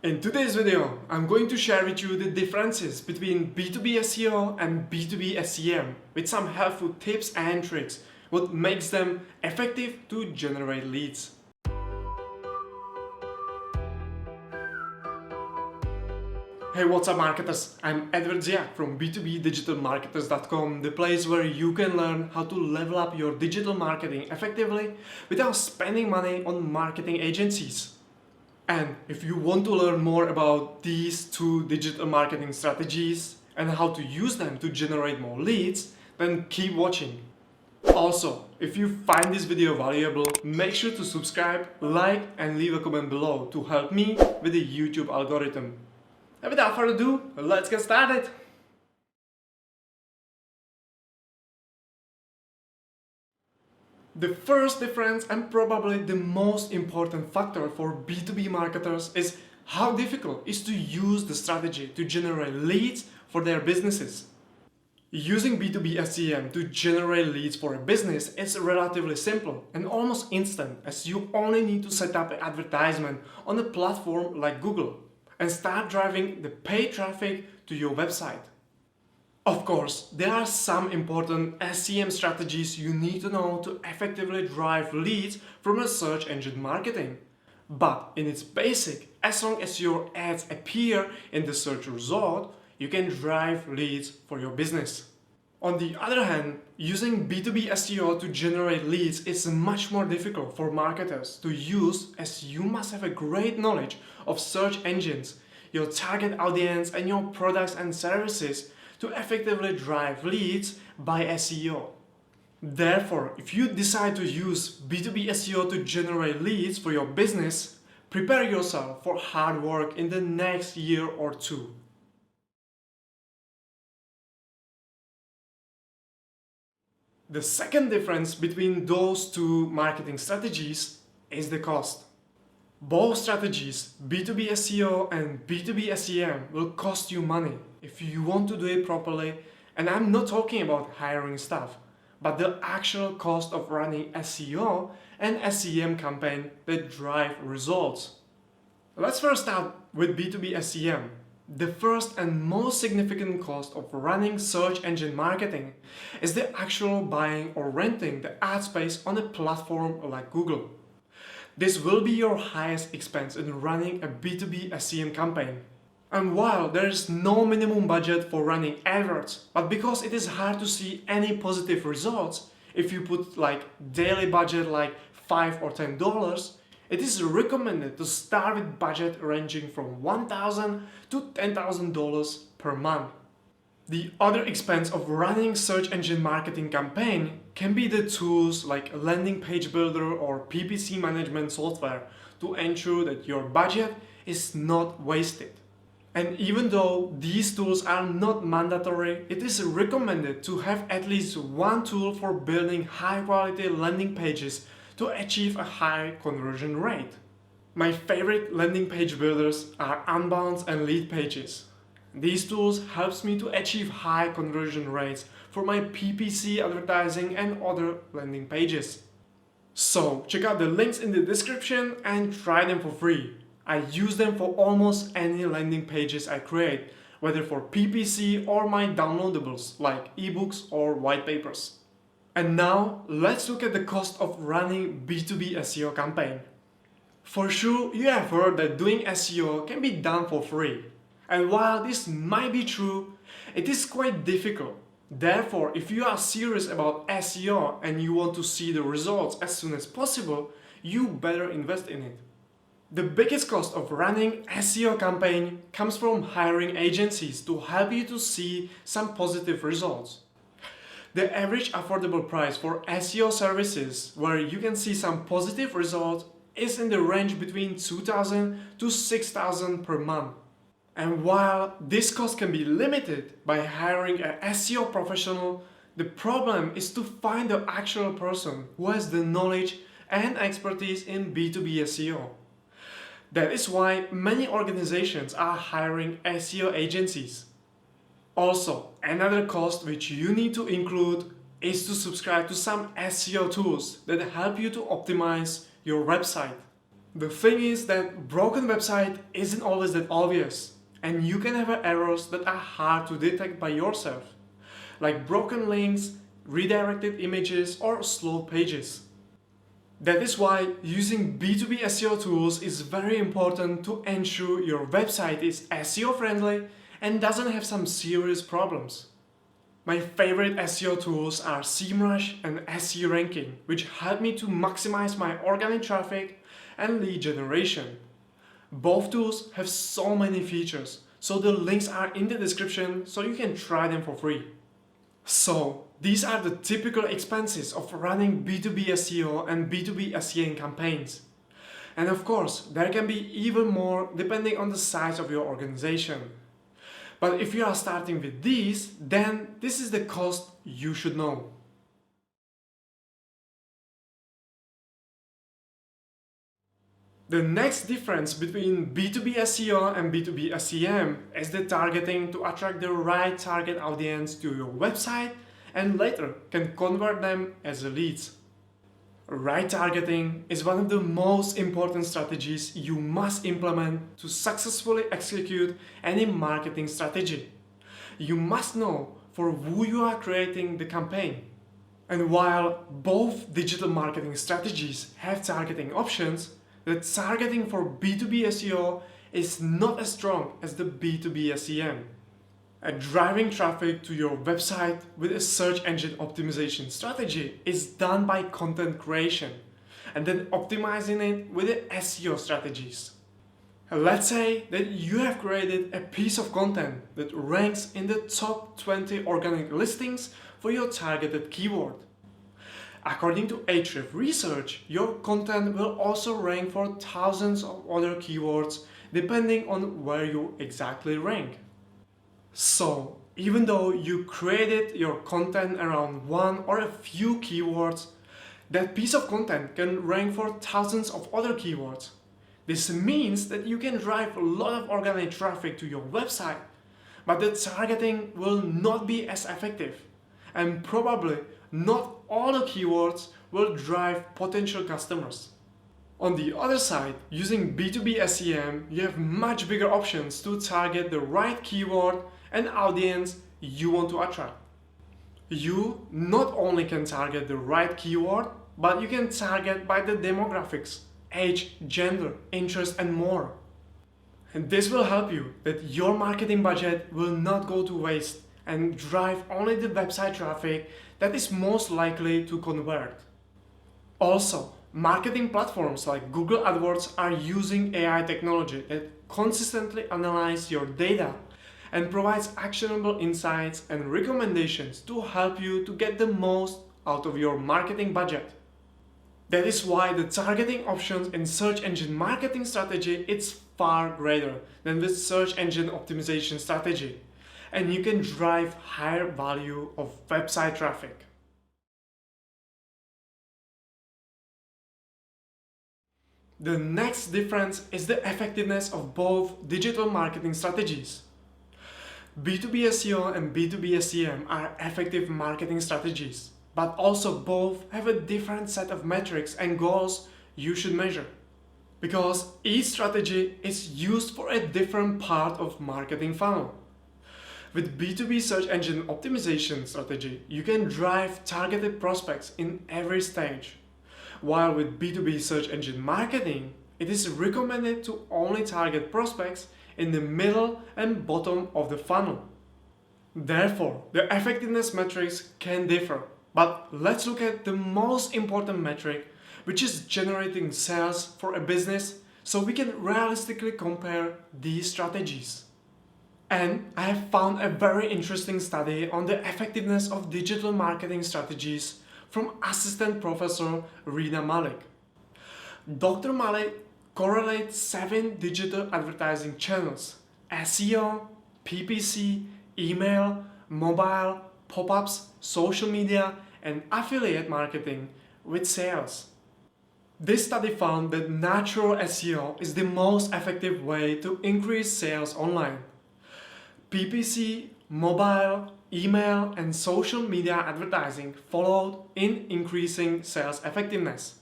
In today's video, I'm going to share with you the differences between B2B SEO and B2B SEM with some helpful tips and tricks, what makes them effective to generate leads. Hey, what's up marketers? I'm Eduard Dziak from B2B the place where you can learn how to level up your digital marketing effectively without spending money on marketing agencies. And if you want to learn more about these two digital marketing strategies and how to use them to generate more leads, then keep watching. Also, if you find this video valuable, make sure to subscribe, like and leave a comment below to help me with the YouTube algorithm. And without further ado, let's get started! The first difference and probably the most important factor for B2B marketers is how difficult it is to use the strategy to generate leads for their businesses. Using B2B SEM to generate leads for a business is relatively simple and almost instant, as you only need to set up an advertisement on a platform like Google and start driving the paid traffic to your website. Of course, there are some important SEM strategies you need to know to effectively drive leads from a search engine marketing. But in its basic, as long as your ads appear in the search result, you can drive leads for your business. On the other hand, using B2B SEO to generate leads is much more difficult for marketers to use, as you must have a great knowledge of search engines, your target audience and your products and services to effectively drive leads by SEO. Therefore, if you decide to use B2B SEO to generate leads for your business, prepare yourself for hard work in the next year or two. The second difference between those two marketing strategies is the cost. Both strategies, B2B SEO and B2B SEM, will cost you money if you want to do it properly, and I'm not talking about hiring staff, but the actual cost of running SEO and SEM campaign that drive results. Let's first start with B2B SEM. The first and most significant cost of running search engine marketing is the actual buying or renting the ad space on a platform like Google. This will be your highest expense in running a B2B SEM campaign. And while there is no minimum budget for running adverts, but because it is hard to see any positive results, if you put like daily budget like $5 or $10, it is recommended to start with budget ranging from $1,000 to $10,000 per month. The other expense of running search engine marketing campaign can be the tools like landing page builder or PPC management software to ensure that your budget is not wasted. And even though these tools are not mandatory, it is recommended to have at least one tool for building high quality landing pages to achieve a high conversion rate. My favorite landing page builders are Unbounce and Lead Pages. These tools help me to achieve high conversion rates for my PPC advertising and other landing pages. So check out the links in the description and try them for free. I use them for almost any landing pages I create, whether for PPC or my downloadables like ebooks or white papers. And now let's look at the cost of running B2B SEO campaign. For sure, you have heard that doing SEO can be done for free. And while this might be true, it is quite difficult. Therefore, if you are serious about SEO and you want to see the results as soon as possible, you better invest in it. The biggest cost of running SEO campaign comes from hiring agencies to help you to see some positive results. The average affordable price for SEO services where you can see some positive results is in the range between $2,000 to $6,000 per month. And while this cost can be limited by hiring an SEO professional, the problem is to find the actual person who has the knowledge and expertise in B2B SEO. That is why many organizations are hiring SEO agencies. Also, another cost which you need to include is to subscribe to some SEO tools that help you to optimize your website. The thing is that broken website isn't always that obvious, and you can have errors that are hard to detect by yourself, like broken links, redirected images, or slow pages. That is why using B2B SEO tools is very important to ensure your website is SEO friendly and doesn't have some serious problems. My favorite SEO tools are SEMrush and SEO Ranking, which help me to maximize my organic traffic and lead generation. Both tools have so many features, so the links are in the description so you can try them for free. So, these are the typical expenses of running B2B SEO and B2B SEM campaigns. And of course, there can be even more depending on the size of your organization. But if you are starting with these, then this is the cost you should know. The next difference between B2B SEO and B2B SEM is the targeting to attract the right target audience to your website and later can convert them as leads. Right targeting is one of the most important strategies you must implement to successfully execute any marketing strategy. You must know for who you are creating the campaign. And while both digital marketing strategies have targeting options, the targeting for B2B SEO is not as strong as the B2B SEM. Driving traffic to your website with a search engine optimization strategy is done by content creation and then optimizing it with the SEO strategies. Let's say that you have created a piece of content that ranks in the top 20 organic listings for your targeted keyword. According to Ahrefs research, your content will also rank for thousands of other keywords depending on where you exactly rank. So, even though you created your content around one or a few keywords, that piece of content can rank for thousands of other keywords. This means that you can drive a lot of organic traffic to your website, but the targeting will not be as effective, and probably not all the keywords will drive potential customers. On the other side, using B2B SEM, you have much bigger options to target the right keyword and audience you want to attract. You not only can target the right keyword, but you can target by the demographics, age, gender, interest, and more. And this will help you that your marketing budget will not go to waste and drive only the website traffic that is most likely to convert. Also, marketing platforms like Google AdWords are using AI technology that consistently analyzes your data and provides actionable insights and recommendations to help you to get the most out of your marketing budget. That is why the targeting options in search engine marketing strategy is far greater than the search engine optimization strategy, and you can drive higher value of website traffic. The next difference is the effectiveness of both digital marketing strategies. B2B SEO and B2B SEM are effective marketing strategies, but also both have a different set of metrics and goals you should measure. Because each strategy is used for a different part of marketing funnel. With B2B search engine optimization strategy, you can drive targeted prospects in every stage. While with B2B search engine marketing, it is recommended to only target prospects in the middle and bottom of the funnel. Therefore, the effectiveness metrics can differ, but let's look at the most important metric, which is generating sales for a business, so we can realistically compare these strategies. And I have found a very interesting study on the effectiveness of digital marketing strategies from Assistant Professor Rina Malik. Dr. Malik correlates 7 digital advertising channels: SEO, PPC, email, mobile, pop-ups, social media, and affiliate marketing with sales. This study found that natural SEO is the most effective way to increase sales online. PPC, mobile, email, and social media advertising followed in increasing sales effectiveness.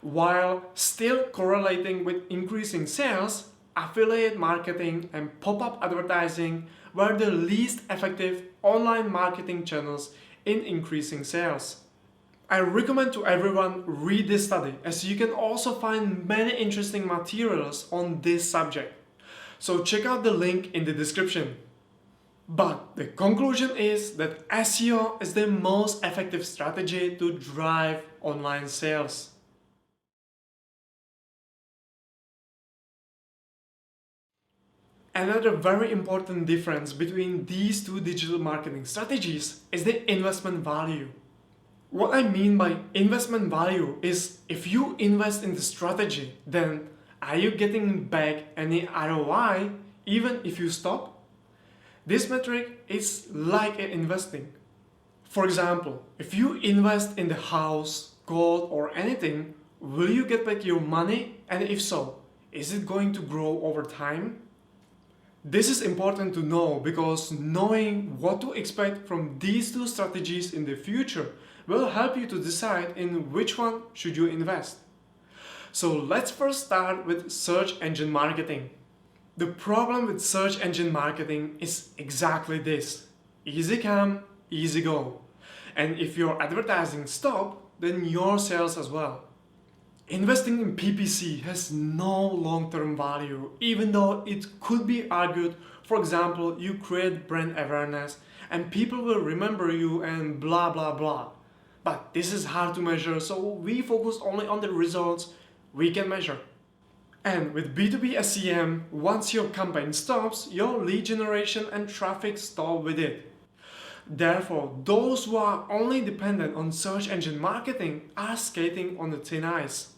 While still correlating with increasing sales, affiliate marketing and pop-up advertising were the least effective online marketing channels in increasing sales. I recommend to everyone read this study, as you can also find many interesting materials on this subject. So check out the link in the description. But the conclusion is that SEO is the most effective strategy to drive online sales. Another very important difference between these two digital marketing strategies is the investment value. What I mean by investment value is, if you invest in the strategy, then are you getting back any ROI even if you stop? This metric is like investing. For example, if you invest in the house, gold or anything, will you get back your money? And if so, is it going to grow over time? This is important to know, because knowing what to expect from these two strategies in the future will help you to decide in which one should you invest. So let's first start with search engine marketing. The problem with search engine marketing is exactly this: easy come, easy go. And if your advertising stops, then your sales as well. Investing in PPC has no long-term value, even though it could be argued, for example, you create brand awareness and people will remember you and blah blah blah. But this is hard to measure, so we focus only on the results we can measure. And with B2B SEM, once your campaign stops, your lead generation and traffic stop with it. Therefore, those who are only dependent on search engine marketing are skating on the thin ice.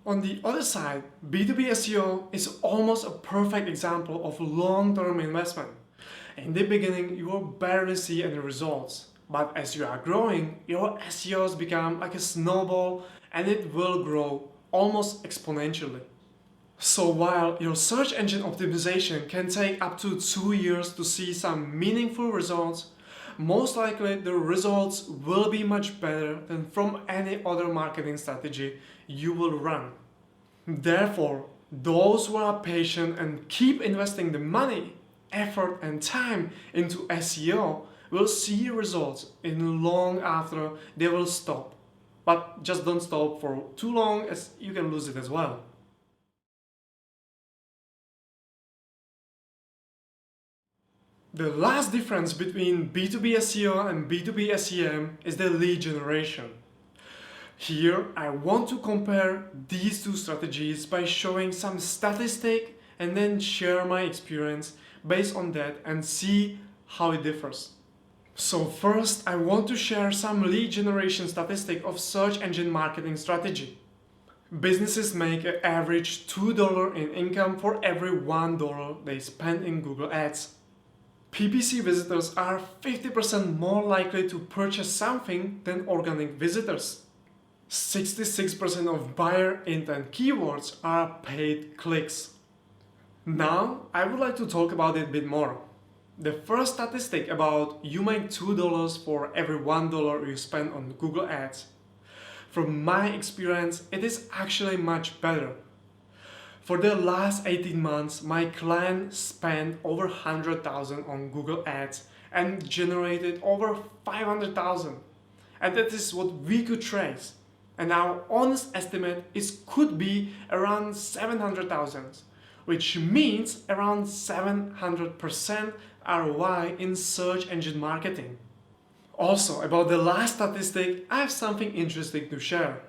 On the other side, B2B SEO is almost a perfect example of long-term investment. In the beginning, you will barely see any results. But as you are growing, your SEOs become like a snowball and it will grow almost exponentially. So while your search engine optimization can take up to 2 years to see some meaningful results, most likely the results will be much better than from any other marketing strategy you will run. Therefore, those who are patient and keep investing the money, effort and time into SEO will see results in long after they will stop. But just don't stop for too long, as you can lose it as well. The last difference between B2B SEO and B2B SEM is the lead generation. Here, I want to compare these two strategies by showing some statistic and then share my experience based on that and see how it differs. So first, I want to share some lead generation statistic of search engine marketing strategy. Businesses make an average $2 in income for every $1 they spend in Google Ads. PPC visitors are 50% more likely to purchase something than organic visitors. 66% of buyer intent keywords are paid clicks. Now, I would like to talk about it a bit more. The first statistic about you make $2 for every $1 you spend on Google Ads. From my experience, it is actually much better. For the last 18 months, my client spent over $100,000 on Google Ads and generated over $500,000. And that is what we could trace. And our honest estimate could be around $700,000, which means around 700% ROI in search engine marketing. Also, about the last statistic, I have something interesting to share.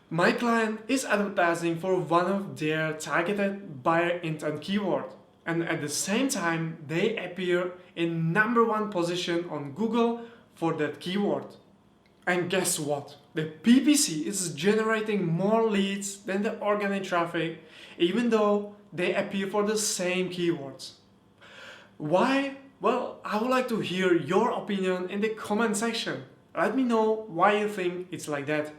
My client is advertising for one of their targeted buyer intent keyword, and at the same time they appear in #1 position on Google for that keyword. And guess what? The PPC is generating more leads than the organic traffic, even though they appear for the same keywords. Why? Well, I would like to hear your opinion in the comment section. Let me know why you think it's like that.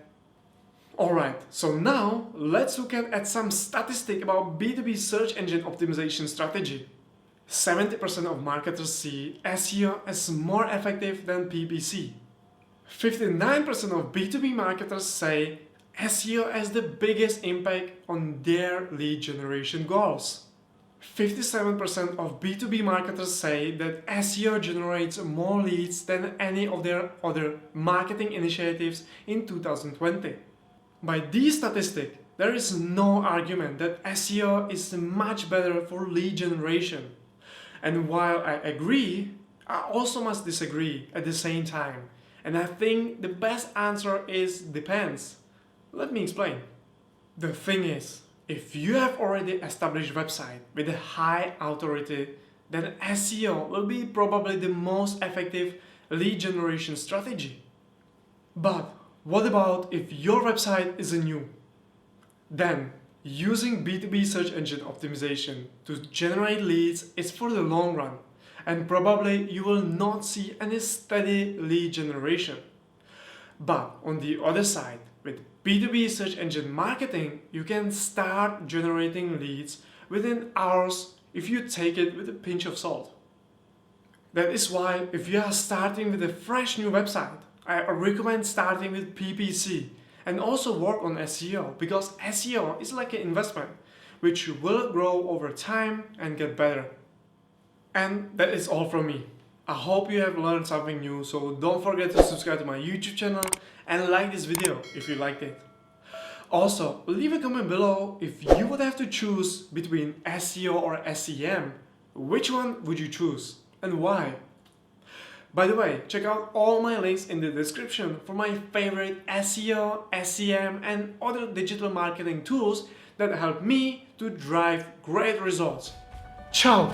Alright, so now let's look at some statistic about B2B search engine optimization strategy. 70% of marketers see SEO as more effective than PPC. 59% of B2B marketers say SEO has the biggest impact on their lead generation goals. 57% of B2B marketers say that SEO generates more leads than any of their other marketing initiatives in 2020. By these statistics, there is no argument that SEO is much better for lead generation. And while I agree, I also must disagree at the same time. And I think the best answer is depends. Let me explain. The thing is, if you have already established website with a high authority, then SEO will be probably the most effective lead generation strategy. But what about if your website is new? Then, using B2B search engine optimization to generate leads is for the long run, and probably you will not see any steady lead generation. But on the other side, with B2B search engine marketing, you can start generating leads within hours if you take it with a pinch of salt. That is why if you are starting with a fresh new website, I recommend starting with PPC and also work on SEO, because SEO is like an investment which will grow over time and get better. And that is all from me. I hope you have learned something new, so don't forget to subscribe to my YouTube channel and like this video if you liked it. Also, leave a comment below if you would have to choose between SEO or SEM. Which one would you choose and why? By the way, check out all my links in the description for my favorite SEO, SEM and other digital marketing tools that help me to drive great results. Ciao!